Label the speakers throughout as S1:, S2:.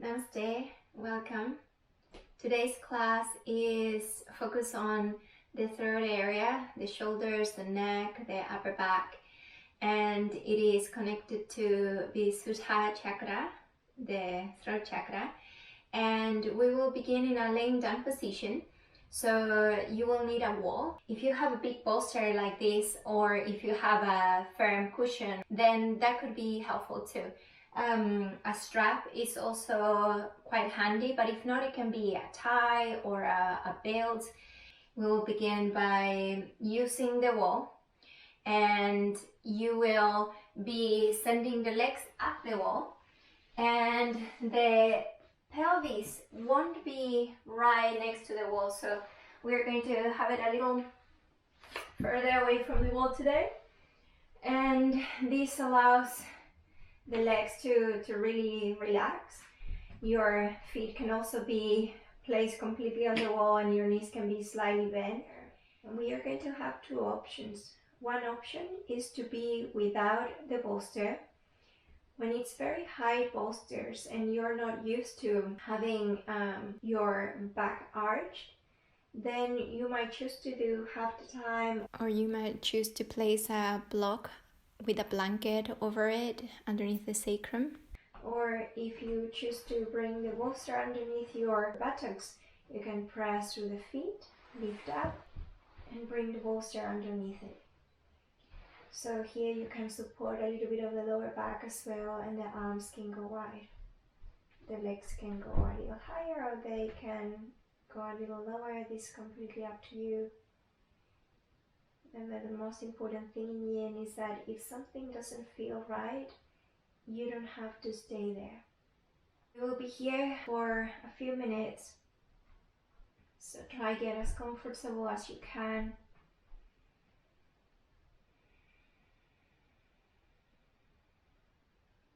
S1: Namaste, welcome. Today's class is focused on the throat area, the shoulders, the neck, the upper back, and it is connected to Vishuddha chakra, the throat chakra. And we will begin in a laying down position. So you will need a wall. If you have a big bolster like this, or if you have a firm cushion, then that could be helpful too. A strap is also quite handy, but if not, it can be a tie or a belt. We will begin by using the wall, and you will be sending the legs up the wall, and the pelvis won't be right next to the wall, so we're going to have it a little further away from the wall today, and this allows the legs to really relax. Your feet can also be placed completely on the wall and your knees can be slightly bent. And we are going to have two options. One option is to be without the bolster. When it's very high bolsters and you're not used to having your back arched, then you might choose to do half the time, or you might choose to place a block with a blanket over it underneath the sacrum. Or if you choose to bring the bolster underneath your buttocks, you can press through the feet, lift up, and bring the bolster underneath it. So here you can support a little bit of the lower back as well, and the arms can go wide. The legs can go a little higher or they can go a little lower. This is completely up to you. And the most important thing in the end is that if something doesn't feel right, you don't have to stay there. We will be here for a few minutes, so try to get as comfortable as you can.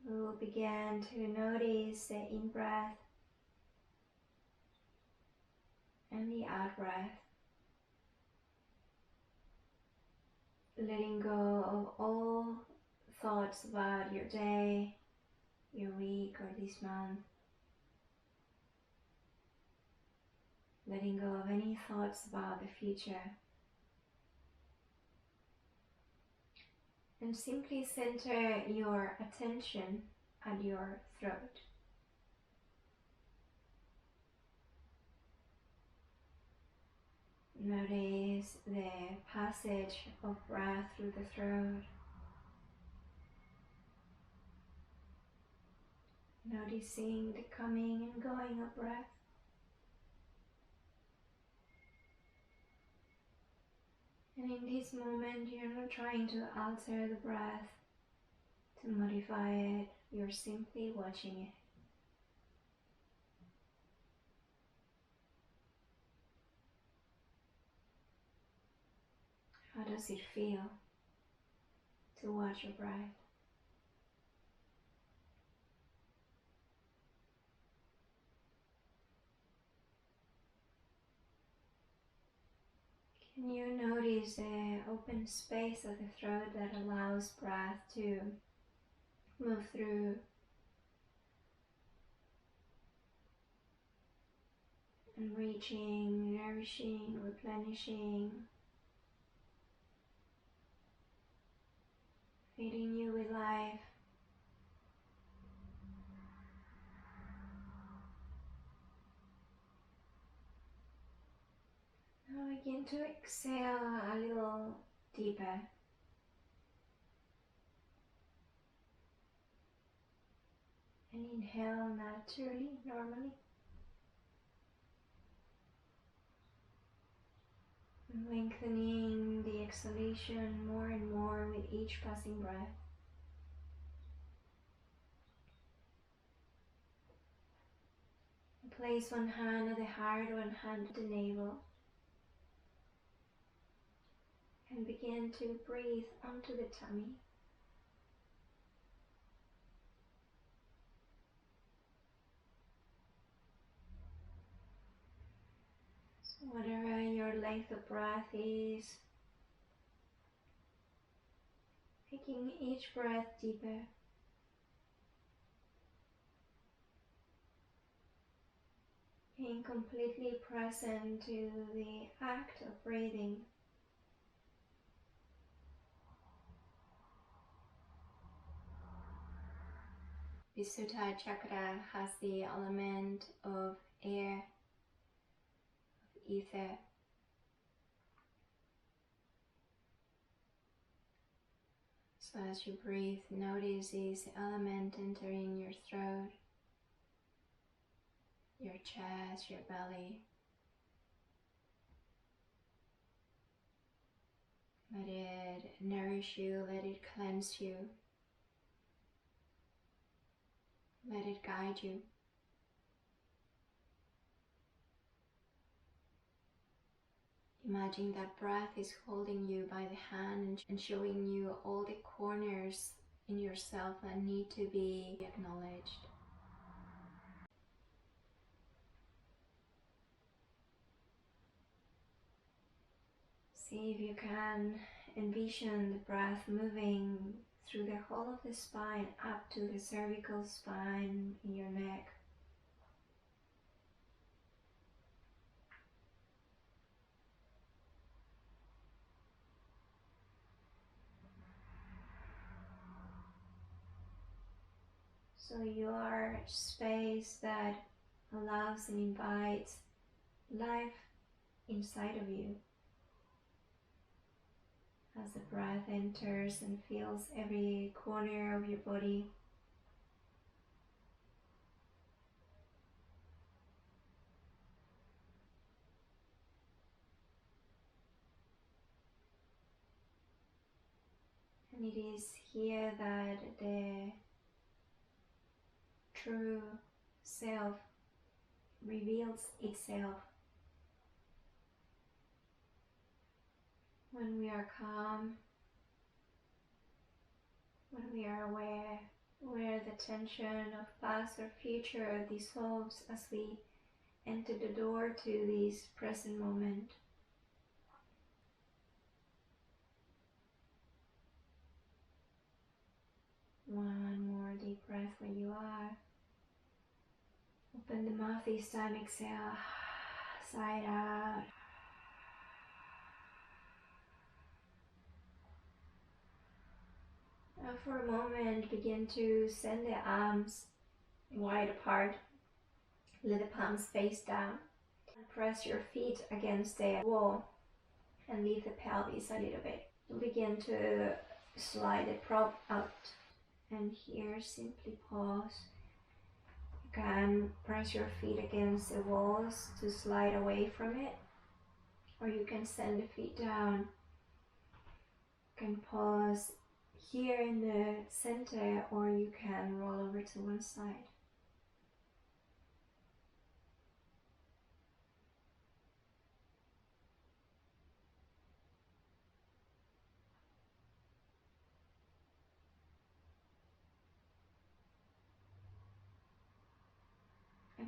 S1: We will begin to notice the in-breath and the out-breath. Letting go of all thoughts about your day, your week, or this month. Letting go of any thoughts about the future. And simply center your attention at your throat. Notice the passage of breath through the throat. Noticing the coming and going of breath. And in this moment, you're not trying to alter the breath, to modify it, you're simply watching it. How does it feel to watch your breath? Can you notice the open space of the throat that allows breath to move through? Enriching, nourishing, replenishing, feeding you with life. Now begin to exhale a little deeper. And inhale naturally, normally. And lengthening the exhalation more and more with each passing breath. Place one hand at the heart, one hand at the navel. And begin to breathe onto the tummy. So whatever your length of breath is, taking each breath deeper. Being completely present to the act of breathing. Vishuddha chakra has the element of air, of ether. So as you breathe, notice this element entering your throat, your chest, your belly. Let it nourish you, let it cleanse you, let it guide you. Imagine that breath is holding you by the hand and showing you all the corners in yourself that need to be acknowledged. See if you can envision the breath moving through the whole of the spine up to the cervical spine in your neck. So your space that allows and invites life inside of you. As the breath enters and fills every corner of your body. And it is here that the true self reveals itself. When we are calm, when we are aware, where the tension of past or future dissolves as we enter the door to this present moment. One more deep breath where you are. Open the mouth this time, exhale, side out. Now for a moment, begin to send the arms wide apart. Let the palms face down. Press your feet against the wall and leave the pelvis a little bit. Begin to slide the prop out. And here, simply pause. You can press your feet against the walls to slide away from it, or you can send the feet down. You can pause here in the center, or you can roll over to one side.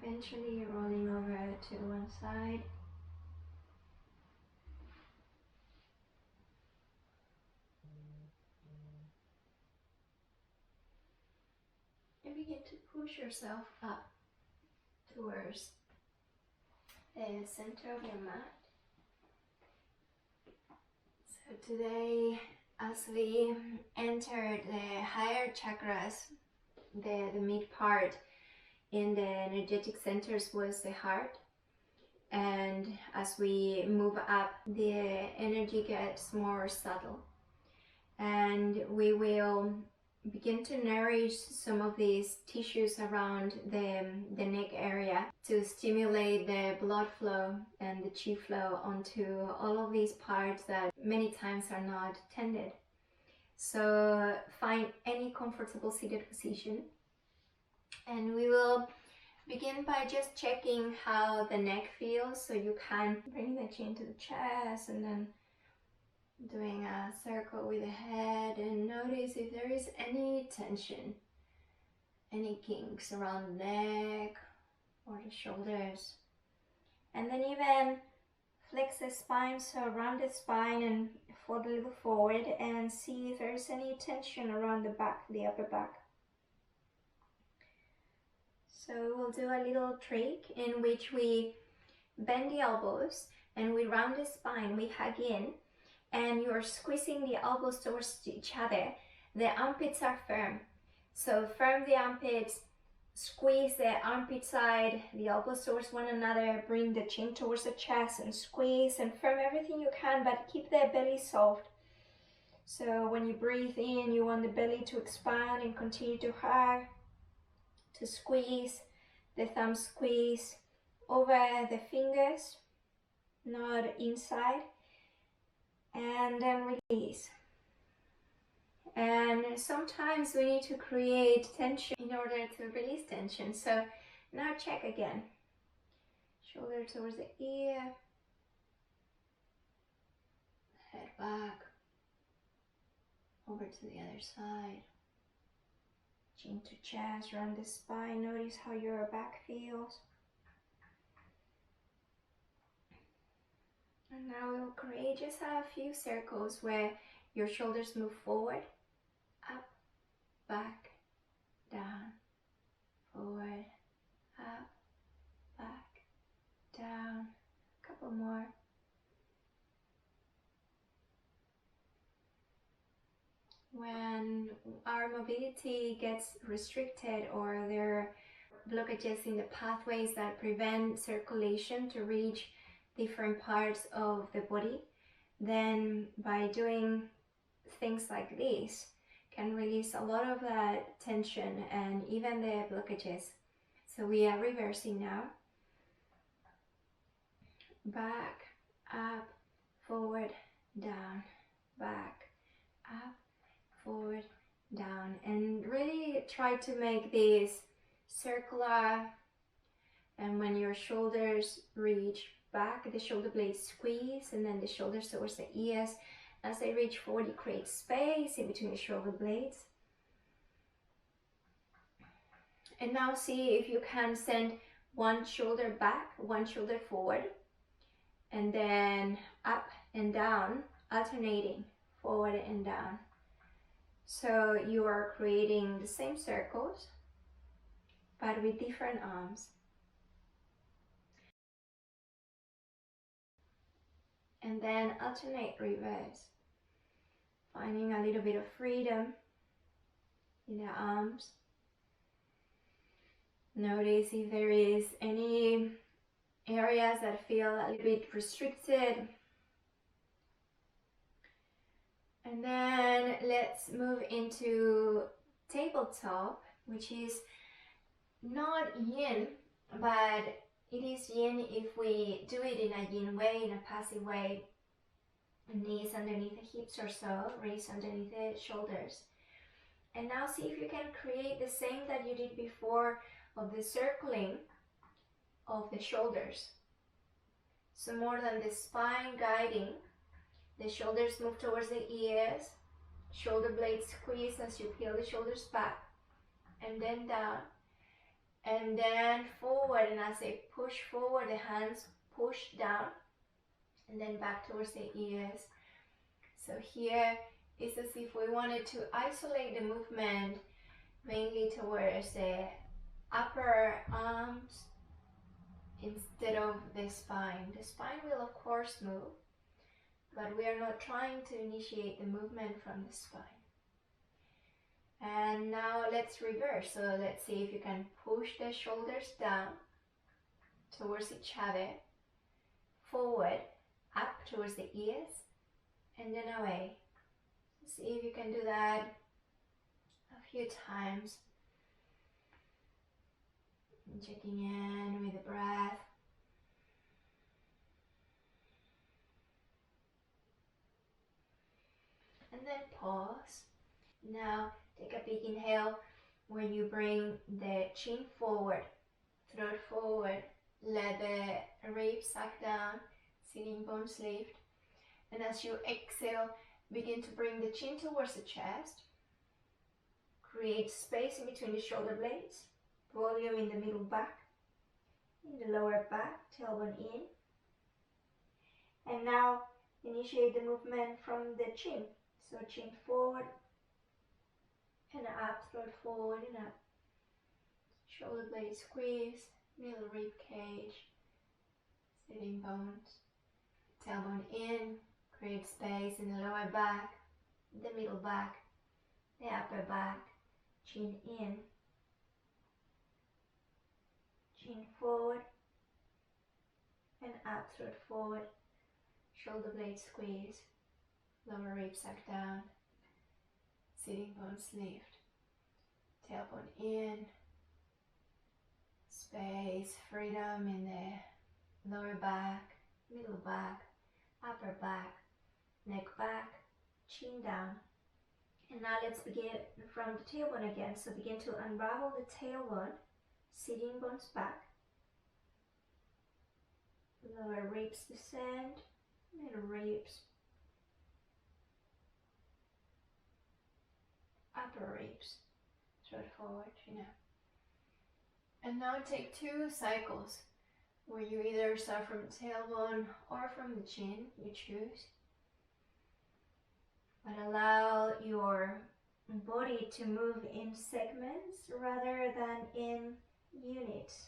S1: Eventually rolling over to one side. And begin to push yourself up towards the center of your mat. So today, as we enter the higher chakras, the mid part in the energetic centers was the heart, and as we move up, the energy gets more subtle, and we will begin to nourish some of these tissues around the neck area to stimulate the blood flow and the chi flow onto all of these parts that many times are not tended. So find any comfortable seated position, and we will begin by just checking how the neck feels. So you can bring the chin to the chest and then doing a circle with the head, and notice if there is any tension, any kinks around the neck or the shoulders. And then even flex the spine, so round the spine and fold a little forward, and see if there's any tension around the back, the upper back. So we'll do a little trick in which we bend the elbows and we round the spine, we hug in, and you're squeezing the elbows towards each other. The armpits are firm. So firm the armpits, squeeze the armpit side, the elbows towards one another, bring the chin towards the chest and squeeze and firm everything you can, but keep the belly soft. So when you breathe in, you want the belly to expand and continue to hug, to squeeze, the thumb squeeze over the fingers, not inside, and then release. And sometimes we need to create tension in order to release tension. So now check again. Shoulder towards the ear, head back, over to the other side, chin to chest, round the spine. Notice how your back feels. And now we'll create just a few circles where your shoulders move forward, up, back, down, forward, up, back, down. A couple more. When our mobility gets restricted or there are blockages in the pathways that prevent circulation to reach different parts of the body, then by doing things like this can release a lot of that tension and even the blockages. So we are reversing now. Back, up, forward, down, back, up, forward, down, and really try to make this circular. And when your shoulders reach back, the shoulder blades squeeze, and then the shoulders towards the ears. As they reach forward, you create space in between the shoulder blades. And now see if you can send one shoulder back, one shoulder forward, and then up and down, alternating forward and down. So you are creating the same circles, but with different arms. And then alternate reverse, finding a little bit of freedom in the arms. Notice if there is any areas that feel a little bit restricted. And then let's move into tabletop, which is not yin, but it is yin if we do it in a yin way, in a passive way. Knees underneath the hips or so, wrists underneath the shoulders. And now see if you can create the same that you did before of the circling of the shoulders. So more than the spine guiding, the shoulders move towards the ears, shoulder blades squeeze as you peel the shoulders back, and then down, and then forward, and as they push forward, the hands push down, and then back towards the ears. So here it's as if we wanted to isolate the movement mainly towards the upper arms instead of the spine. The spine will of course move, but we are not trying to initiate the movement from the spine. And now let's reverse. So let's see if you can push the shoulders down towards each other, forward, up towards the ears, and then away. See if you can do that a few times. And checking in with the breath. And then pause. Now take a big inhale when you bring the chin forward, throat forward, let the ribs suck down, sitting bones lift. And as you exhale, begin to bring the chin towards the chest. Create space in between the shoulder blades, volume in the middle back, in the lower back, tailbone in. And now initiate the movement from the chin. So chin forward and up, throat forward and up. shoulder blade squeeze, middle rib cage, sitting bones, tailbone in, create space in the lower back, the middle back, the upper back, chin in, chin forward, and up, throat forward, shoulder blade squeeze, lower ribs suck down, sitting bones lift, tailbone in, space, freedom in the lower back, middle back, upper back, neck back, chin down. And now let's begin from the tailbone again. So begin to unravel the tailbone, sitting bones back, lower ribs descend, middle ribs, upper ribs, throat forward, chin up. And now take 2 cycles where you either start from the tailbone or from the chin, you choose. But allow your body to move in segments rather than in units.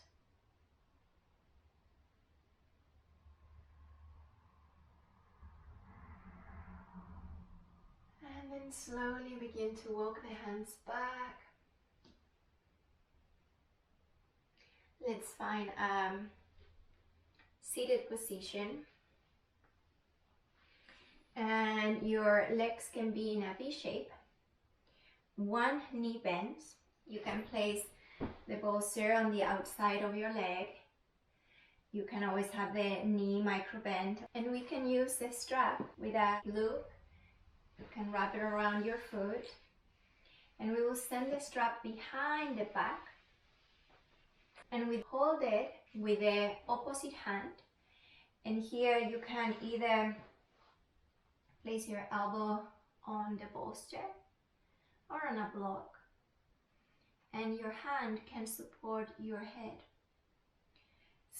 S1: And then slowly begin to walk the hands back. Let's find a seated position. And your legs can be in a V shape. 1 knee bends. You can place the bolster on the outside of your leg. You can always have the knee micro bend. And we can use the strap with a loop. You can wrap it around your foot. And we will send the strap behind the back. And we hold it with the opposite hand. And here you can either place your elbow on the bolster or on a block, and your hand can support your head.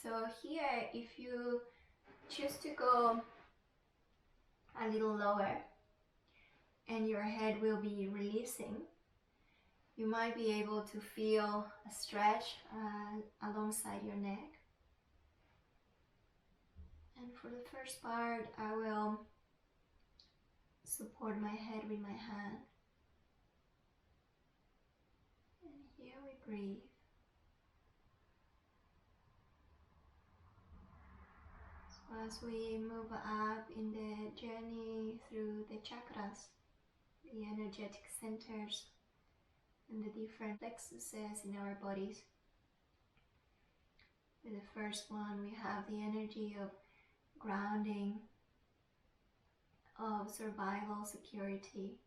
S1: So here, if you choose to go a little lower and your head will be releasing, you might be able to feel a stretch alongside your neck. And for the first part, I will support my head with my hand. And here we breathe. So as we move up in the journey through the chakras, the energetic centers, and the different plexuses in our bodies. With the first one, we have the energy of grounding, of survival, security.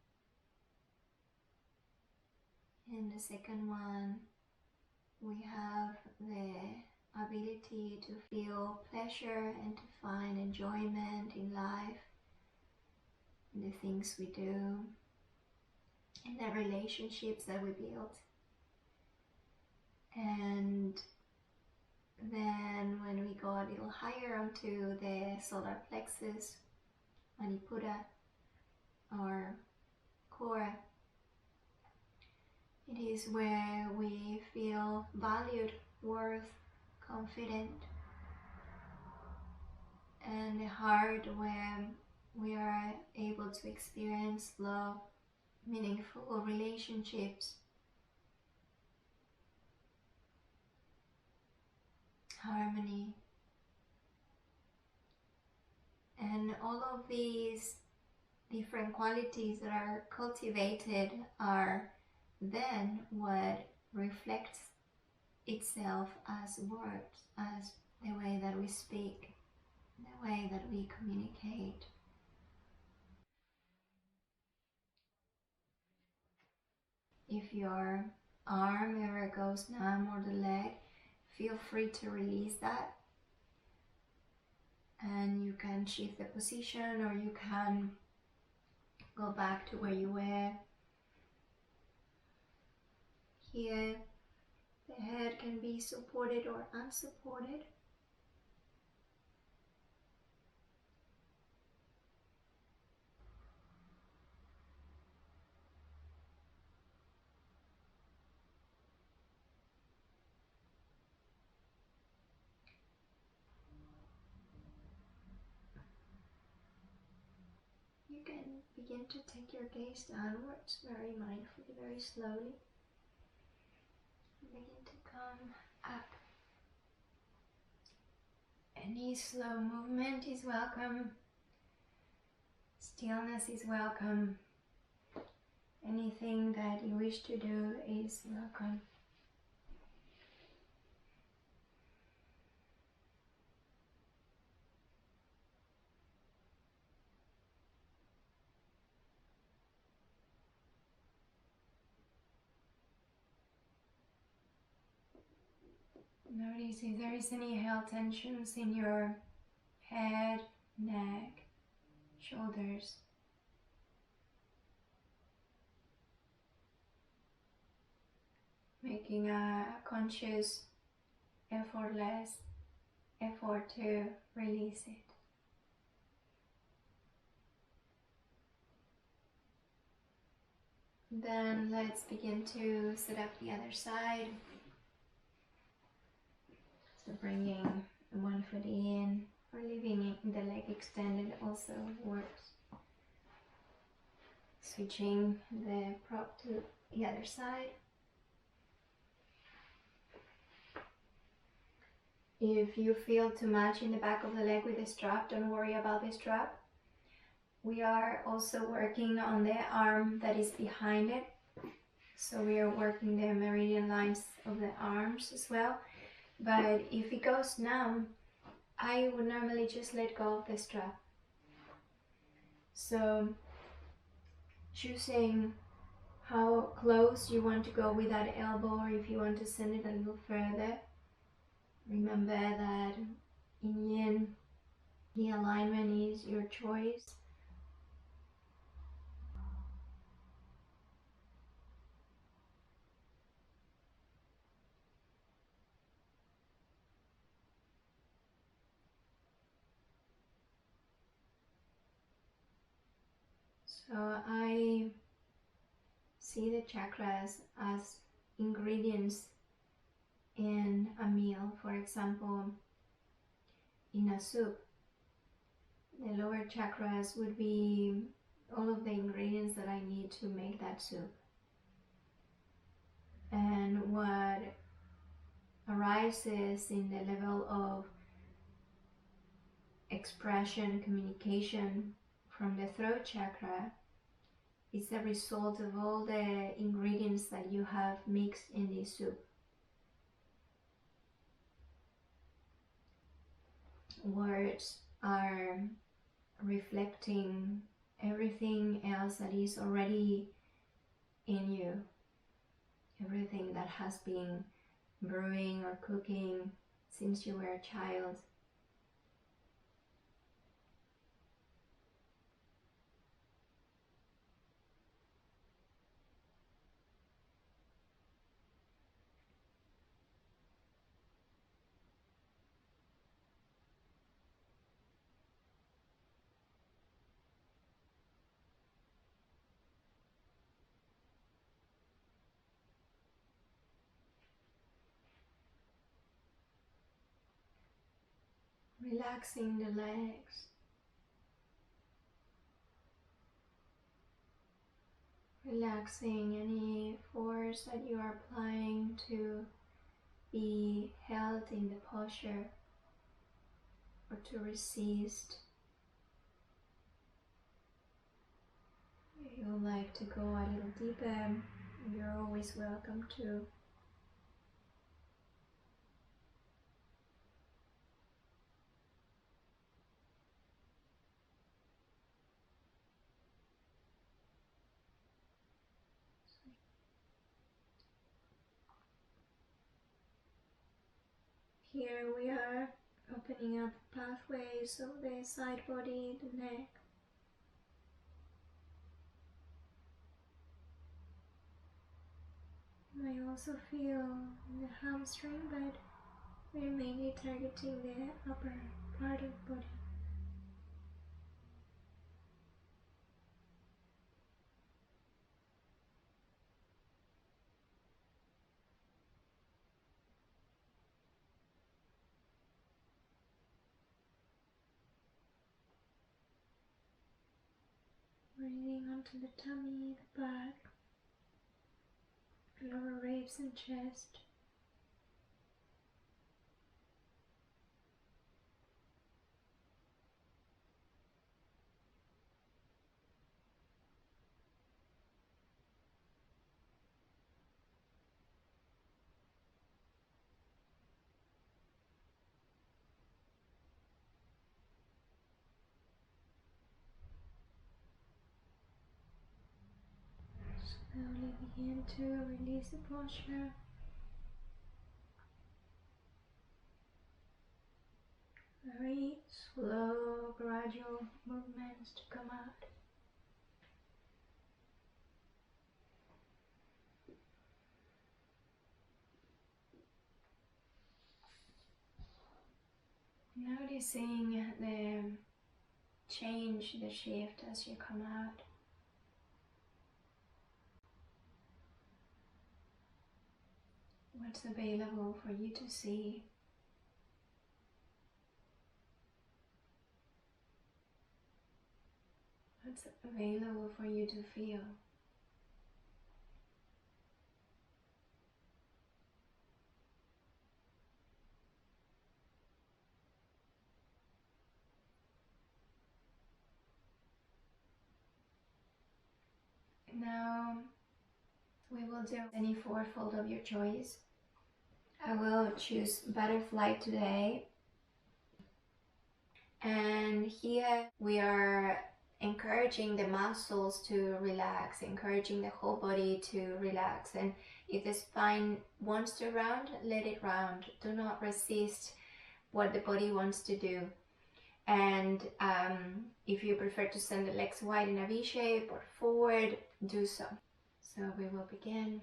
S1: In the second one, we have the ability to feel pleasure and to find enjoyment in life, in the things we do, in the relationships that we build. And then when we go a little higher onto the solar plexus, Manipura, our core, it is where we feel valued, worth, confident, and the heart where we are able to experience love, meaningful relationships, harmony. And all of these different qualities that are cultivated are then what reflects itself as words, as the way that we speak, the way that we communicate. If your arm ever goes numb or the leg, feel free to release that. And you can shift the position, or you can go back to where you were. Here, the head can be supported or unsupported. You can begin to take your gaze downwards very mindfully, very slowly. Begin to come up. Any slow movement is welcome. Stillness is welcome. Anything that you wish to do is welcome. Notice if there is any held tensions in your head, neck, shoulders. Making a conscious, effortless effort to release it. Then let's begin to set up the other side. So bringing one foot in or leaving the leg extended also works. Switching the prop to the other side. If you feel too much in the back of the leg with the strap, don't worry about the strap. We are also working on the arm that is behind it. So we are working the meridian lines of the arms as well. But if it goes numb, I would normally just let go of the strap. So choosing how close you want to go with that elbow, or if you want to send it a little further. Remember that in Yin, the alignment is your choice. So I see the chakras as ingredients in a meal. For example, in a soup, the lower chakras would be all of the ingredients that I need to make that soup. And what arises in the level of expression, communication from the throat chakra is a result of all the ingredients that you have mixed in this soup. Words are reflecting everything else that is already in you, everything that has been brewing or cooking since you were a child. Relaxing the legs, relaxing any force that you are applying to be held in the posture or to resist. If you would like to go a little deeper, you're always welcome to. Here we are opening up pathways of the side body, the neck. You might also feel the hamstring, but we're mainly targeting the upper part of the body. Breathing onto the tummy, the back, lower ribs and chest. Slowly begin to release the posture. Very slow, gradual movements to come out. Noticing the change, the shift as you come out. What's available for you to see? What's available for you to feel? Now we will do any fourfold of your choice. I will choose butterfly today. And here we are encouraging the muscles to relax, encouraging the whole body to relax. And if the spine wants to round, let it round. Do not resist what the body wants to do. And if you prefer to send the legs wide in a V shape or forward, do so. So we will begin.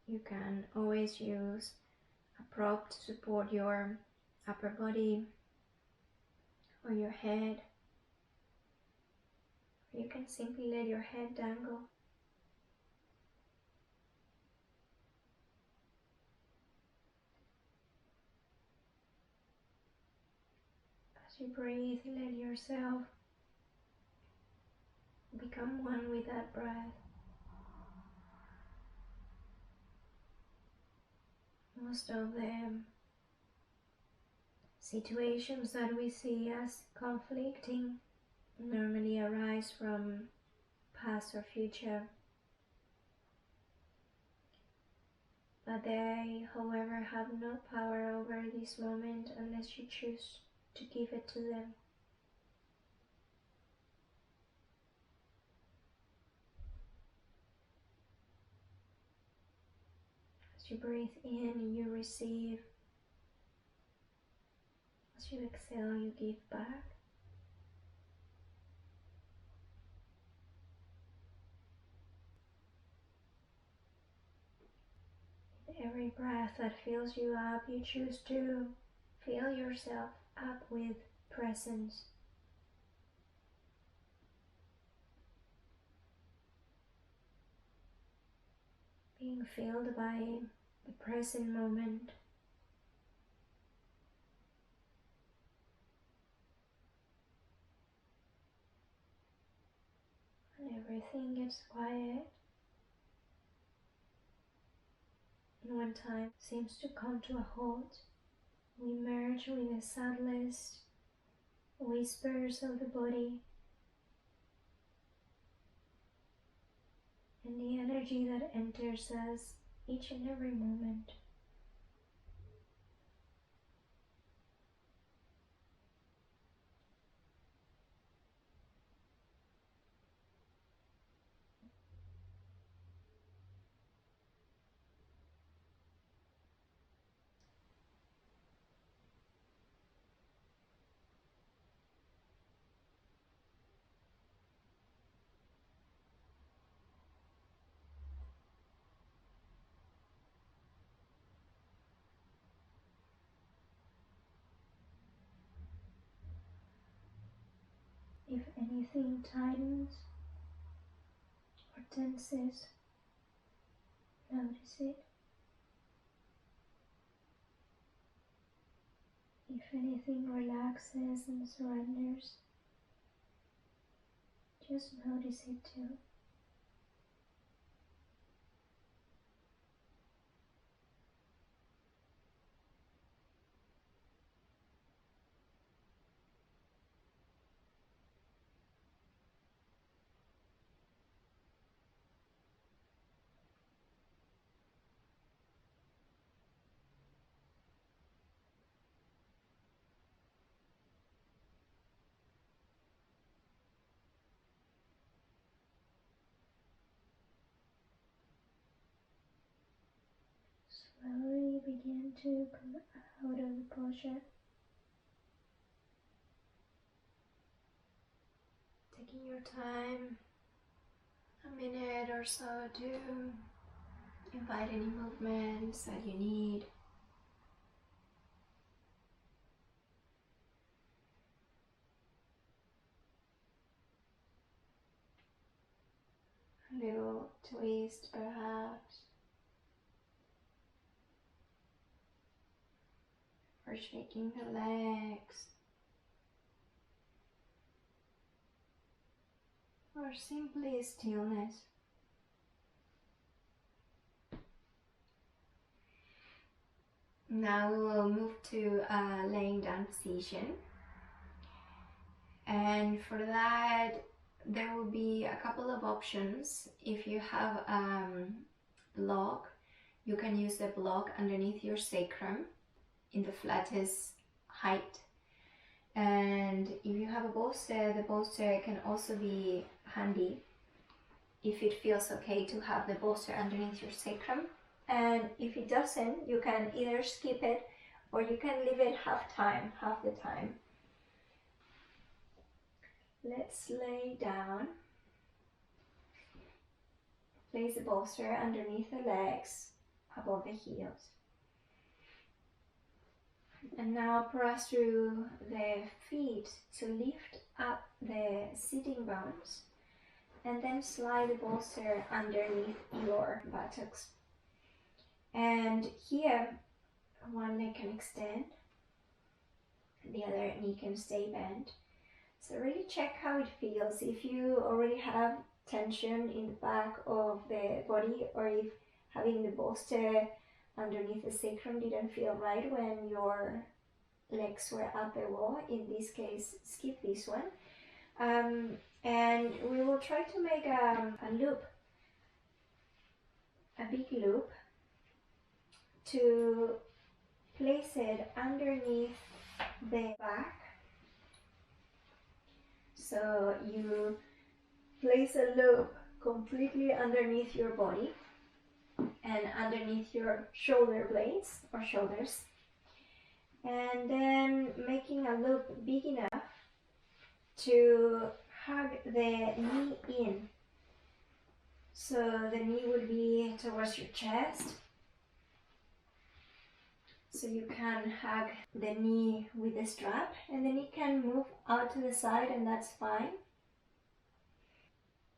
S1: You can always use a prop to support your upper body or your head. You can simply let your head dangle. As you breathe, let yourself become one with that breath. Most of the situations that we see as conflicting normally arise from past or future. But they, however, have no power over this moment unless you choose to give it to them. As you breathe in, you receive. As you exhale, you give back. With every breath that fills you up, you choose to fill yourself up with presence. Being filled by the present moment. When everything gets quiet, and when time seems to come to a halt, we merge with the subtlest whispers of the body and the energy that enters us each and every moment. If anything tightens or tenses, notice it. If anything relaxes and surrenders, just notice it too. Slowly begin to come out of the posture. Taking your time, a minute or so to invite any movements that you need. A little twist perhaps, or shaking the legs, or simply stillness. Now we will move to a laying down position, and for that there will be a couple of options. If you have block, you can use the block underneath your sacrum in the flattest height. And if you have a bolster, the bolster can also be handy if it feels okay to have the bolster underneath your sacrum. And if it doesn't, you can either skip it or you can leave it half the time. Let's lay down. Place the bolster underneath the legs, above the heels. And now press through the feet to lift up the sitting bones, and then slide the bolster underneath your buttocks. And here, one leg can extend, the other knee can stay bent. So really check how it feels. If you already have tension in the back of the body, or if having the bolster underneath the sacrum didn't feel right when your legs were at the wall, in this case, skip this one. And we will try to make a loop, a big loop, to place it underneath the back. So you place a loop completely underneath your body and underneath your shoulder blades or shoulders, and then making a loop big enough to hug the knee in. So the knee will be towards your chest, so you can hug the knee with the strap, and the knee can move out to the side, and that's fine.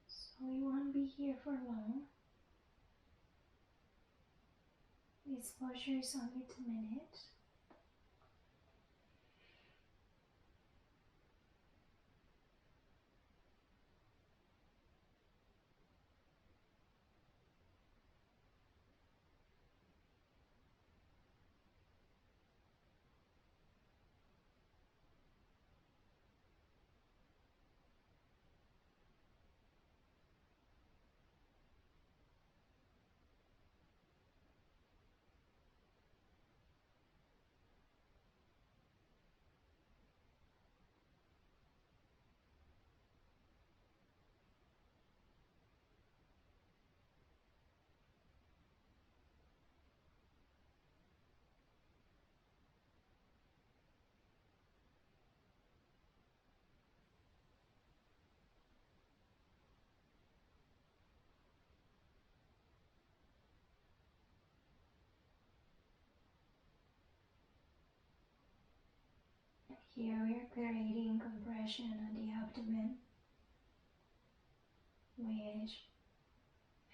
S1: So we won't be here for long. This posture is only 2 minutes. Here we are creating compression on the abdomen, which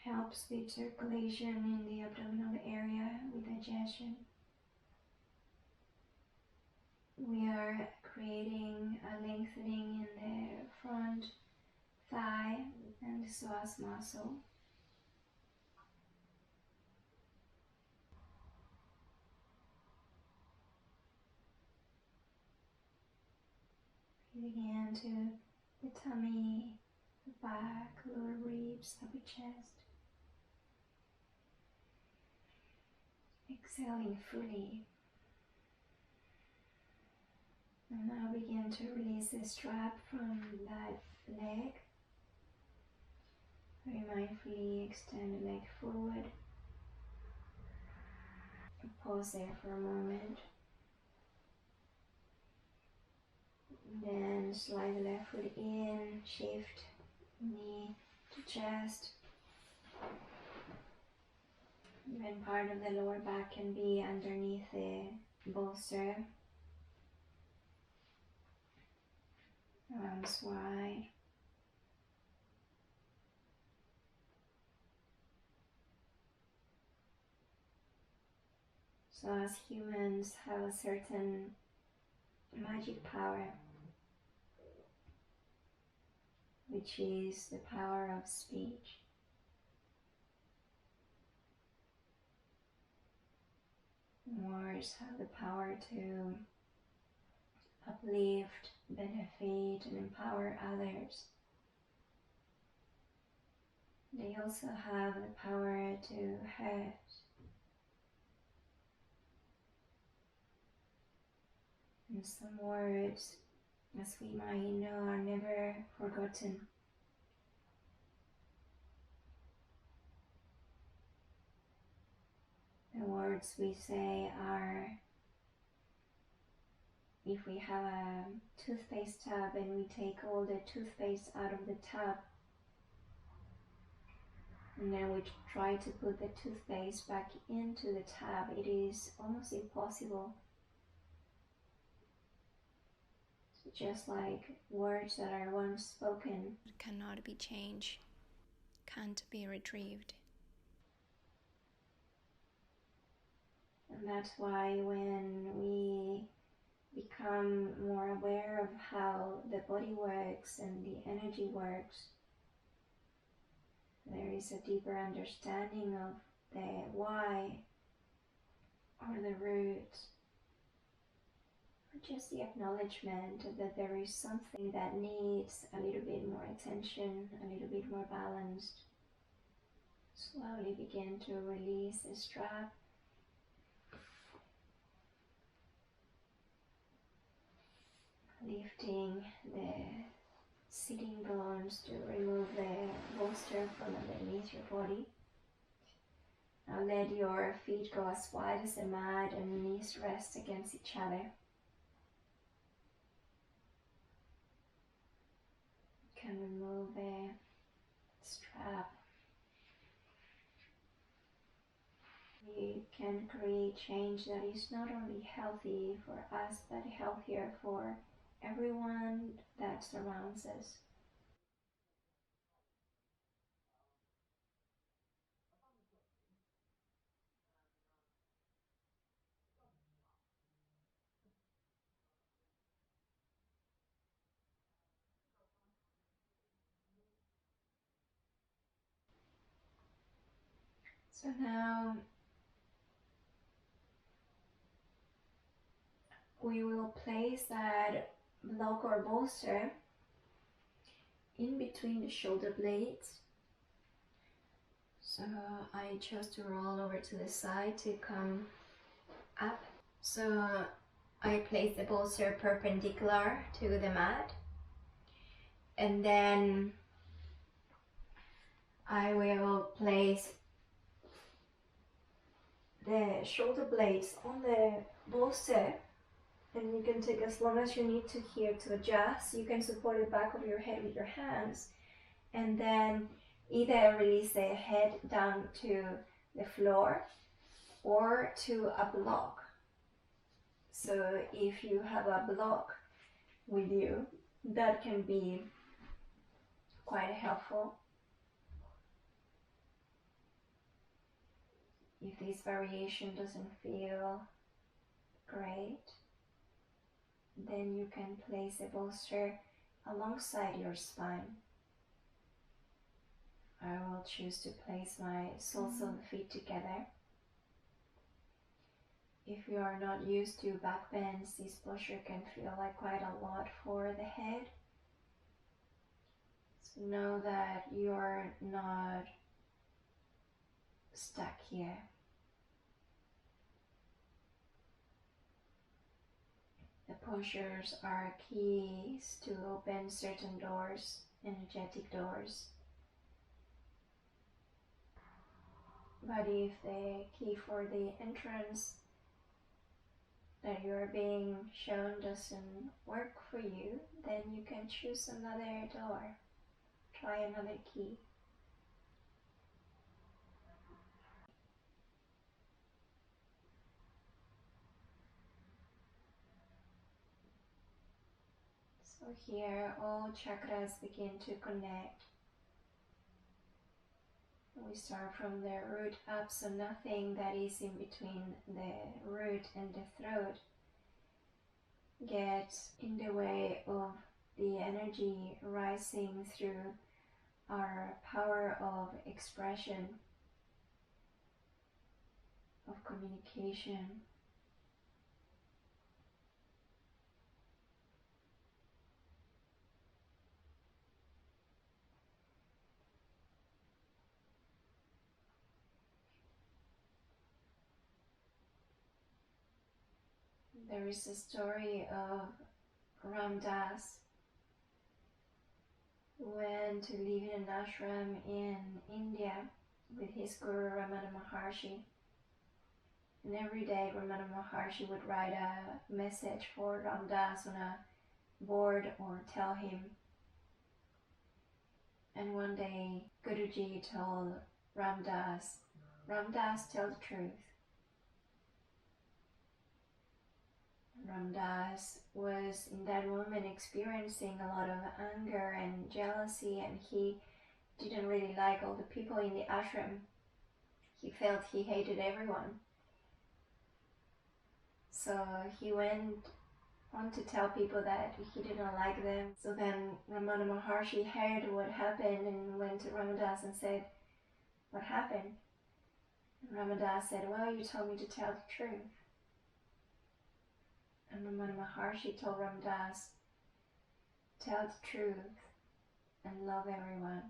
S1: helps with circulation in the abdominal area with digestion. we are creating a lengthening in the front thigh and the psoas muscle. Breathing into the tummy, the back, lower ribs, upper chest. Exhaling fully. And now begin to release the strap from that leg. Very mindfully extend the leg forward. Pause there for a moment. Then slide the left foot in, shift knee to chest. Even part of the lower back can be underneath the bolster. Arms wide. So as humans have a certain magic power, which is the power of speech. Words have the power to uplift, benefit, and empower others. They also have the power to hurt. And some words, as we might know, are never forgotten. The words we say are, if we have a toothpaste tub and we take all the toothpaste out of the tub, and then we try to put the toothpaste back into the tub, it is almost impossible. Just like words that are once spoken cannot be changed, can't be retrieved. And that's why when we become more aware of how the body works and the energy works, there is a deeper understanding of the why or the root, or just the acknowledgement that there is something that needs a little bit more attention, a little bit more balanced. Slowly begin to release the strap. Lifting the sitting bones to remove the bolster from underneath your body. Now let your feet go as wide as the mat and knees rest against each other. You can remove the strap. You can create change that is not only healthy for us, but healthier for everyone that surrounds us. So now we will place that block or bolster in between the shoulder blades. So I chose to roll over to the side to come up. So I place the bolster perpendicular to the mat, and then I will place the shoulder blades on the bolster, and you can take as long as you need to here to adjust. You can support the back of your head with your hands, and then either release the head down to the floor or to a block. So if you have a block with you, that can be quite helpful. If this variation doesn't feel great, Then you can place a bolster alongside your spine. I will choose to place my soles of the feet together. If you are not used to back bends, this posture can feel like quite a lot for the head. So know that you're not stuck here. The postures are keys to open certain doors, energetic doors. But if the key for the entrance that you're being shown doesn't work for you, then you can choose another door. Try another key. So here all chakras begin to connect. We start from the root up, so nothing that is in between the root and the throat gets in the way of the energy rising through our power of expression, of communication. There is a story of Ram Dass, who went to live in an ashram in India with his guru Ramana Maharshi. And every day Ramana Maharshi would write a message for Ram Dass on a board or tell him. And one day Guruji told Ram Dass, tell the truth. Ram Dass was in that moment experiencing a lot of anger and jealousy, and he didn't really like all the people in the ashram. He felt he hated everyone. So he went on to tell people that he didn't like them. So then Ramana Maharshi heard what happened and went to Ram Dass and said, "What happened?" And Ram Dass said, "Well, you told me to tell the truth." And Ramana Maharshi told Ram Dass, "Tell the truth and love everyone."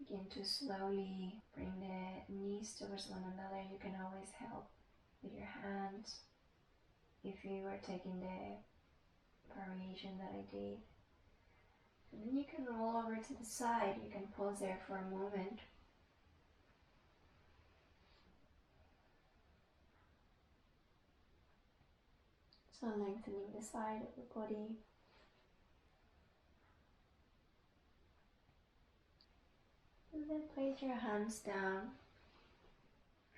S1: Begin to slowly bring the knees towards one another. You can always help with your hands if you are taking the variation that I did. And then you can roll over to the side. You can pause there for a moment. So lengthening the side of the body. And then place your hands down.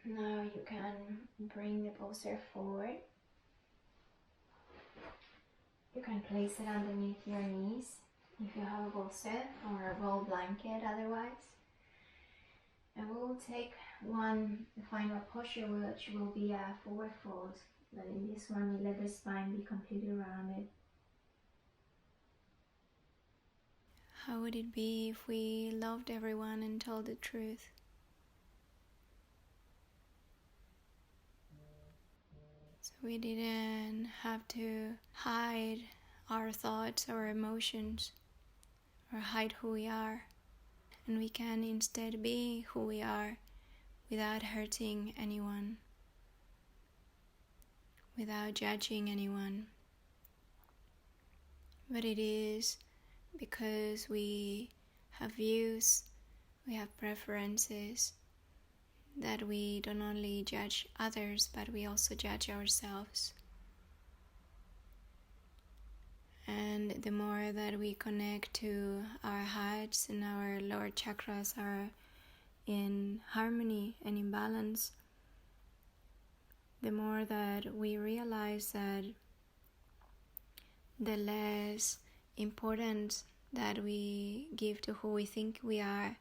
S1: Now you can bring the bolster forward. You can place it underneath your knees if you have a bolster or a roll blanket otherwise. And we will take one final posture, which will be a forward fold. But in this one, we let the spine be completely rounded.
S2: How would it be if we loved everyone and told the truth? So we didn't have to hide our thoughts or emotions or hide who we are. And we can instead be who we are without hurting anyone, without judging anyone, but it is because we have views, we have preferences, that we don't only judge others, but we also judge ourselves. And the more that we connect to our hearts and our lower chakras are in harmony and in balance, the more that we realize that the less importance that we give to who we think we are,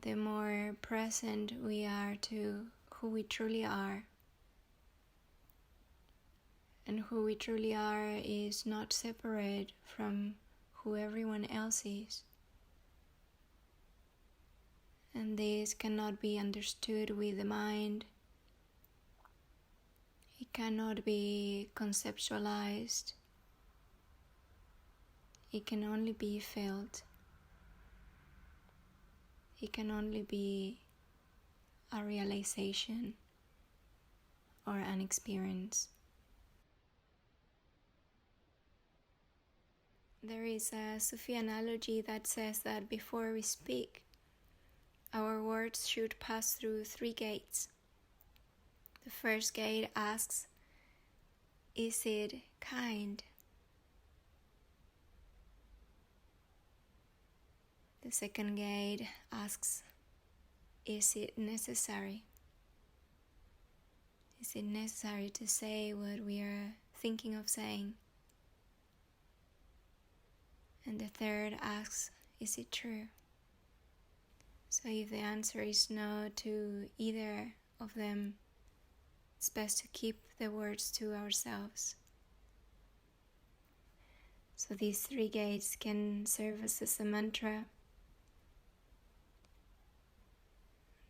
S2: the more present we are to who we truly are. And who we truly are is not separate from who everyone else is. And this cannot be understood with the mind. It cannot be conceptualized. It can only be felt. It can only be a realization or an experience. There is a Sufi analogy that says that before we speak, our words should pass through 3 gates. The first gate asks, is it kind? The second gate asks, is it necessary? Is it necessary to say what we are thinking of saying? And the third asks, is it true? So if the answer is no to either of them, it's best to keep the words to ourselves. So these 3 gates can serve us as a mantra,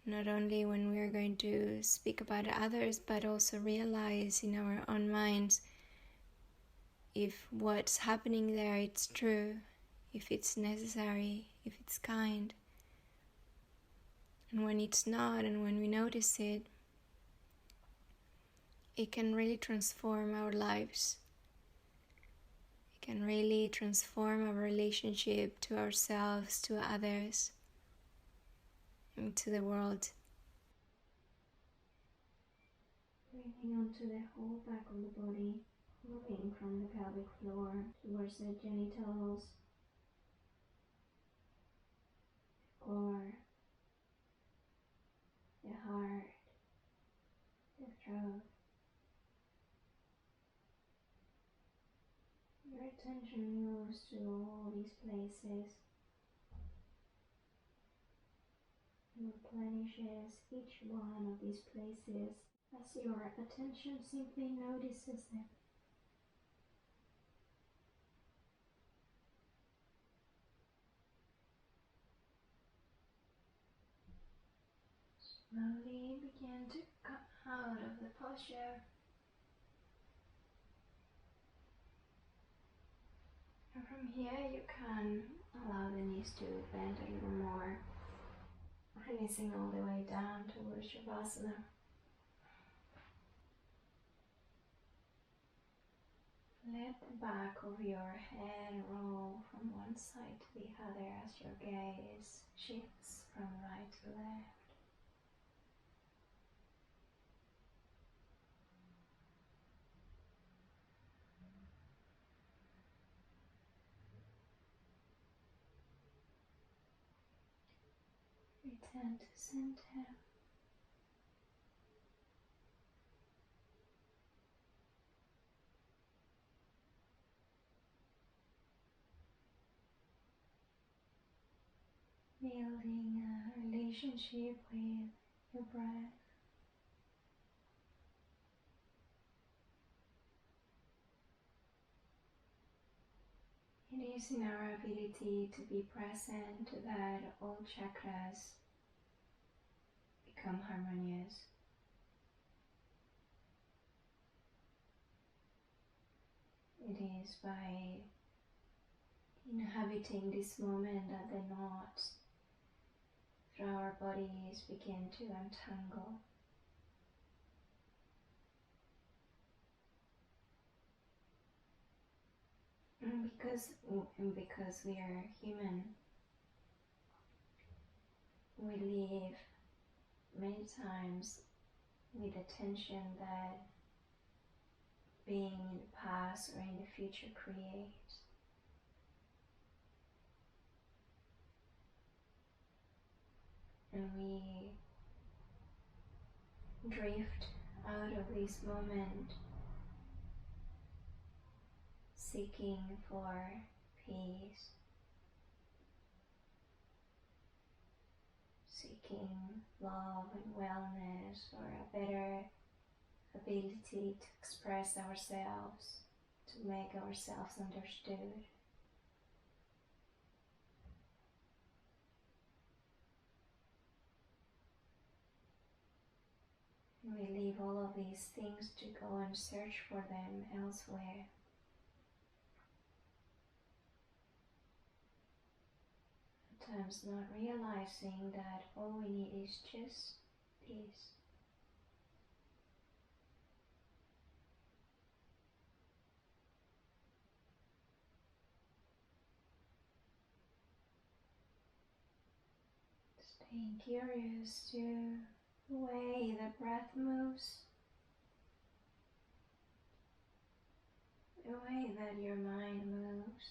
S2: not only when we are going to speak about others, but also realize in our own minds if what's happening there it's true, if it's necessary, if it's kind. And when it's not, and when we notice it, it can really transform our lives. It can really transform our relationship to ourselves, to others, and to the world.
S1: Breathing onto the whole back of the body, moving from the pelvic floor towards the genitals, the core, the heart, the throat. Your attention moves to all these places and replenishes each one of these places as your attention simply notices them. Slowly begin to come out of the posture. And from here you can allow the knees to bend a little more, releasing all the way down towards Shavasana. Let the back of your head roll from one side to the other as your gaze shifts from right to left. Return to center. Building a relationship with your breath. It is in our ability to be present that all chakras become harmonious. It is by inhabiting this moment that the knots through our bodies begin to untangle. because we are human, we live many times with the tension that being in the past or in the future creates. And we drift out of this moment seeking for peace, seeking love and wellness, or a better ability to express ourselves, to make ourselves understood. And we leave all of these things to go and search for them elsewhere. Sometimes not realizing that all we need is just this. Staying curious to the way the breath moves, the way that your mind moves.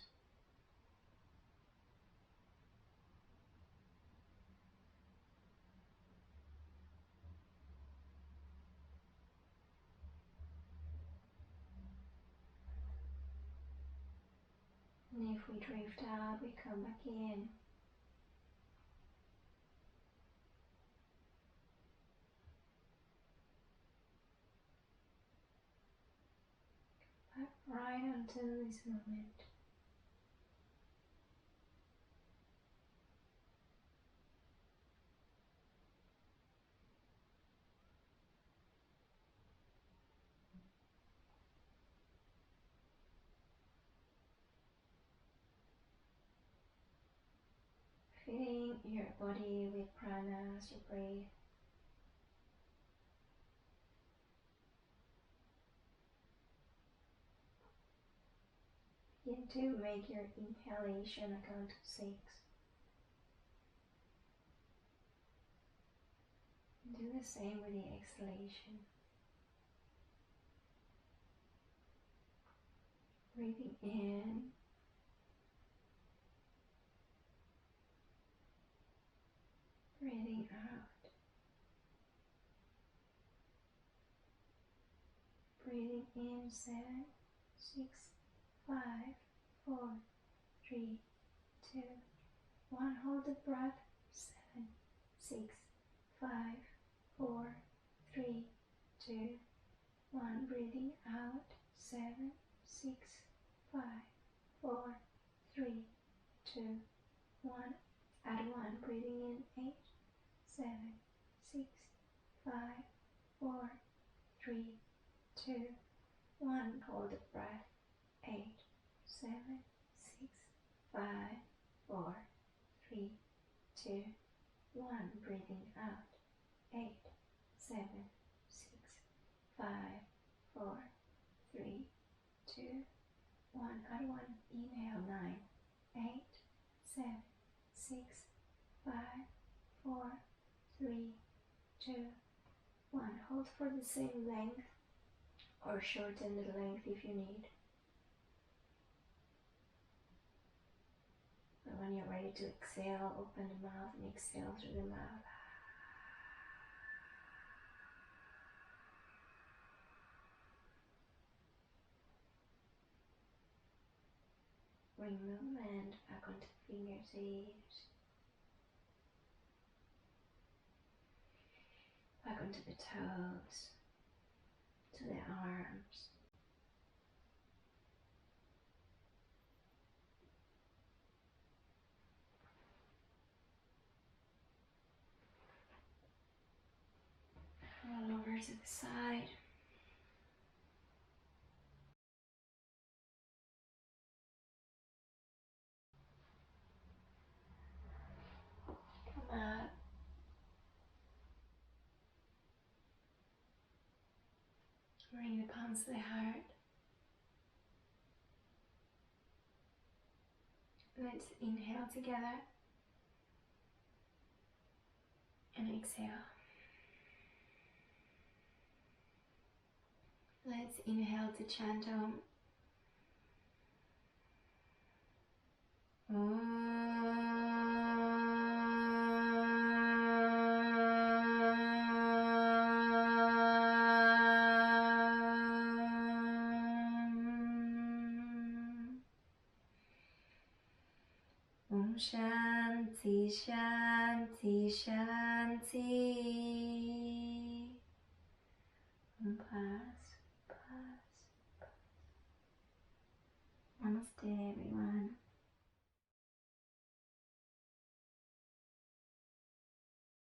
S1: And if we drift out, we come back in. Back right onto this moment. Filling your body with prana as you breathe. Begin to make your inhalation a count of 6. Do the same with the exhalation. Breathing in. Breathing out. Breathing in 7, 6, 5, 4, 3, 2, 1. Hold the breath. 7, 6, 5, 4, 3, 2, 1. Breathing out. 7, 6, 5, 4, 3, 2, 1. Add 1. Breathing in. 8, 7, 6, 5, 4, 3, 2, 1. Hold the breath. 8, 7, 6, 5, 4, 3, 2, 1. Breathing out. 8, 7, 6, 5, 4, 3, 2, 1. Add 1. Inhale. 9, 8, 7, 6, 5, 4, 3, 2, 1. Hold for the same length or shorten the length if you need. But when you're ready to exhale, open the mouth and exhale through the mouth. Bring movement back onto the fingertips, back onto the toes, to the arms. Roll over to the side. Come up. Bring the palms to the heart. Let's inhale together and exhale. Let's inhale to chant Om Shanti Shanti Shanti. Pause. Namaste everyone.